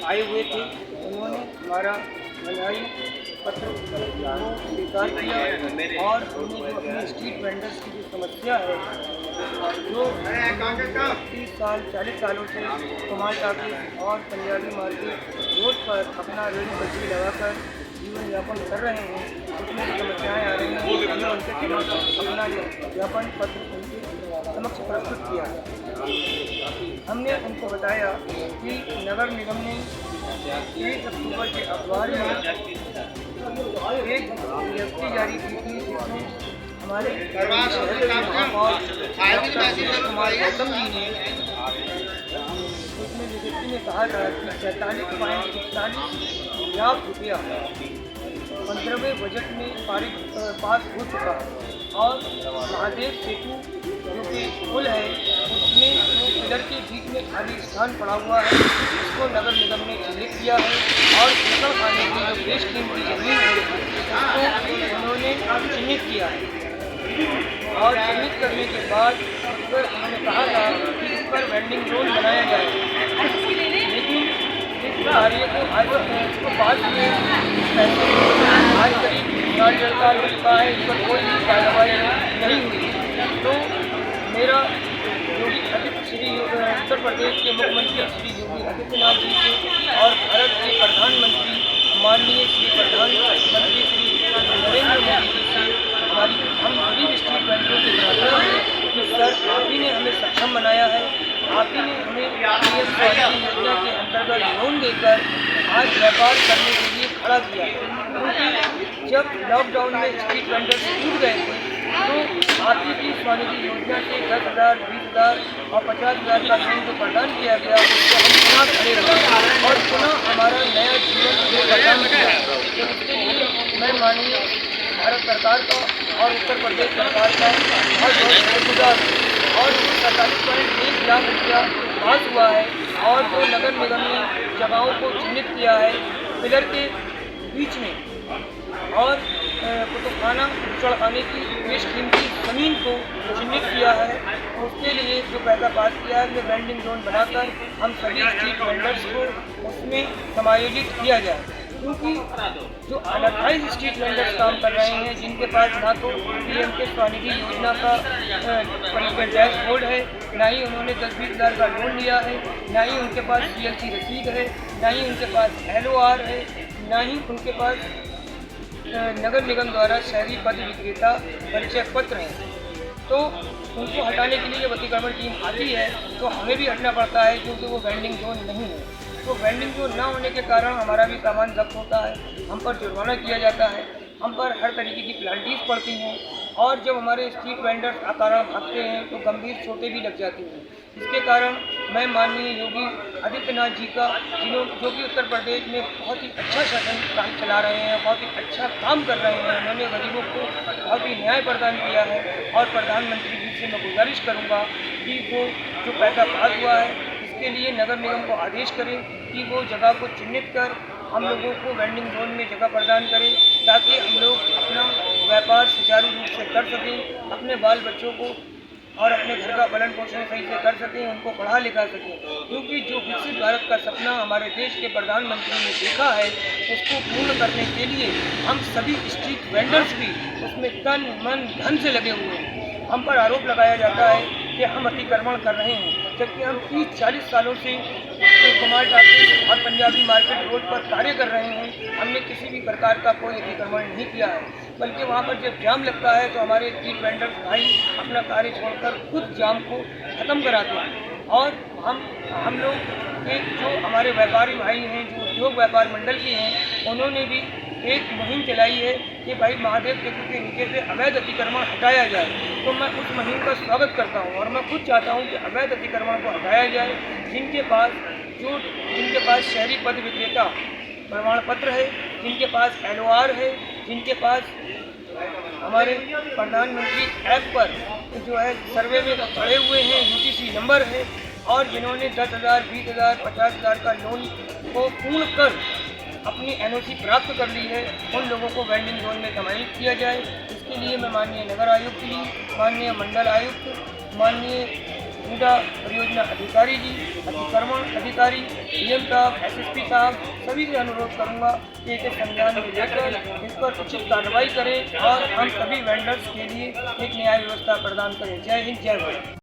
आए हुए थे, उन्होंने हमारा मनोनयन पत्र को स्वीकार किया और हमने जो अपने स्ट्रीट वेंडर्स की जो समस्या है, जो 30 साल 40 सालों से कुमार टाकीज और पंजाबी मार्केट रोड पर अपना रेडी बजरी लगाकर जीवन यापन कर रहे हैं, उसमें जो समस्याएँ आ रही हैं, हमने उनके खिलाफ अपना ज्ञापन पत्र उनके समक्ष प्रस्तुत किया। हमने उनको बताया कि नगर निगम ने 1 अक्टूबर के अखबार में एक विज्ञप्ति जारी की थी, जिसमें हमारे शहर के महापौर डॉक्टर कुमार गौतम जी ने उसमें विज्ञप्ति में कहा था कि 47.41 लाख रुपया 15वें बजट में पास हो चुका है और महादेव सेतु जो कि पुल है, उसमें जो पिलर के बीच में खाली स्थान पड़ा हुआ है, इसको नगर निगम ने चिन्हित किया है और फसल खाने की जो बेश कीमती जमीन है उसको उन्होंने चिन्हित किया है और चिन्हित करने के बाद फिर उन्होंने कहा था कि इस पर वेंडिंग जोन बनाया जाए, लेकिन इस कार्य को आज इसको बाद में आज करीब 4 साल हो चुका है, इस पर कोई कार्रवाई नहीं हुई। तो मेरा योगी श्री उत्तर प्रदेश के मुख्यमंत्री श्री योगी आदित्यनाथ जी से और भारत के प्रधानमंत्री माननीय श्री प्रधानमंत्री श्री नरेंद्र मोदी जी से हमारी हम सभी स्ट्रीट वेंडरों से प्रार्थना है कि सर, आप ही ने हमें सक्षम बनाया है, आप ही ने हमें पीएम स्वनिधि योजना के अंतर्गत लोन देकर आज व्यापार करने के लिए खड़ा किया है, क्योंकि जब लॉकडाउन में स्ट्रीट वेंडर्स टूट गए थे तो आप ही की स्वनिधि योजना से 10,000, 20,000 और 50,000 का लोन जो प्रदान किया गया, उसको हम पुनः खड़े रहे और पुनः हमारा नया जीवन प्रदान किया। तो इसके लिए मैं माननीय भारत सरकार का और उत्तर प्रदेश सरकार का बहुत बहुत शुक्रगुजार हूँ। और 47.1 लाख रुपया पास हुआ है और जो नगर निगम ने जगहों को चिन्हित किया है पिलर के बीच में और कुतुबखाना सड़काने की बेश कीमती ज़मीन को चिन्हित किया है, उसके लिए जो पैसा पास किया है, वो वेंडिंग जोन बनाकर हम सभी स्ट्रीट वेंडर्स को उसमें समायोजित किया जाए, क्योंकि जो 28 स्ट्रीट वेंडर्स काम कर रहे हैं, जिनके पास ना तो पीएम के स्वनिधि योजना का डैशबोर्ड है, ना ही उन्होंने 10-20 हज़ार का लोन लिया है, ना ही उनके पास CLC रसीद है, ना ही उनके पास LOR है, ना ही उनके पास नगर निगम द्वारा शहरी पद विक्रेता परिचय पत्र हैं। तो उनको हटाने के लिए जब अतिक्रमण टीम आती है तो हमें भी हटना पड़ता है, क्योंकि वो वेंडिंग जोन नहीं है। तो वेंडिंग जोन ना होने के कारण हमारा भी सामान जब्त होता है, हम पर जुर्माना किया जाता है, हम पर हर तरीके की पेनल्टीज पड़ती हैं और जब हमारे स्ट्रीट वेंडर्स अकारण भागते हैं तो गंभीर चोटें भी लग जाती हैं। इसके कारण मैं माननीय योगी आदित्यनाथ जी का, जो कि उत्तर प्रदेश में बहुत ही अच्छा शासन चला रहे हैं, बहुत ही अच्छा काम कर रहे हैं, उन्होंने गरीबों को बहुत ही न्याय प्रदान किया है और प्रधानमंत्री जी से मैं गुजारिश करूँगा कि वो जो पैसा पास हुआ है इसके लिए नगर निगम को आदेश करें कि वो जगह को चिन्हित कर हम लोगों को वेंडिंग जोन में जगह प्रदान करें, ताकि हम लोग अपना व्यापार सुचारू रूप से कर सकें, अपने बाल बच्चों को और अपने घर का पालन पोषण सही से कर सकें, उनको पढ़ा लिखा सकें, क्योंकि जो विकसित भारत का सपना हमारे देश के प्रधानमंत्री ने देखा है उसको पूर्ण करने के लिए हम सभी स्ट्रीट वेंडर्स भी उसमें तन मन धन से लगे हुए हैं। हम पर आरोप लगाया जाता है कि हम अतिक्रमण कर रहे हैं, जबकि हम 30-40 सालों से कुमार टाकीज और पंजाबी मार्केट रोड पर कार्य कर रहे हैं। हमने किसी भी प्रकार का कोई अतिक्रमण नहीं किया है, बल्कि वहाँ पर जब जाम लगता है तो हमारे स्ट्रीट वेंडर्स भाई अपना कार्य छोड़कर खुद जाम को ख़त्म कराते हैं। और हम लोग के जो हमारे व्यापारी भाई हैं, जो उद्योग व्यापार मंडल के हैं, उन्होंने भी एक मुहिम चलाई है कि भाई महादेव सेतु के नीचे से अवैध अतिक्रमण हटाया जाए। तो मैं उस मुहिम का स्वागत करता हूं और मैं खुद चाहता हूं कि अवैध अतिक्रमण को हटाया जाए। जिनके पास शहरी पद विक्रेता प्रमाण पत्र है, जिनके पास LOR है, जिनके पास हमारे प्रधानमंत्री ऐप पर जो है सर्वे में खड़े हुए हैं, UTC नंबर है, और जिन्होंने 10,000, 20,000, 50,000 का लोन को पूर्ण कर अपनी NOC प्राप्त कर ली है, उन लोगों को वेंडिंग जोन में समाहित किया जाए। इसके लिए मैं माननीय नगर आयुक्त जी, माननीय मंडल आयुक्त, माननीय मुदा परियोजना अधिकारी जी, अतिक्रमण अधिकारी, डीएम साहब, एसएसपी साहब सभी से अनुरोध करूंगा कि इसे संज्ञान में लेकर इस पर उचित कार्रवाई करें और हम सभी वेंडर्स के लिए एक न्याय व्यवस्था प्रदान करें। जय हिंद, जय भारत।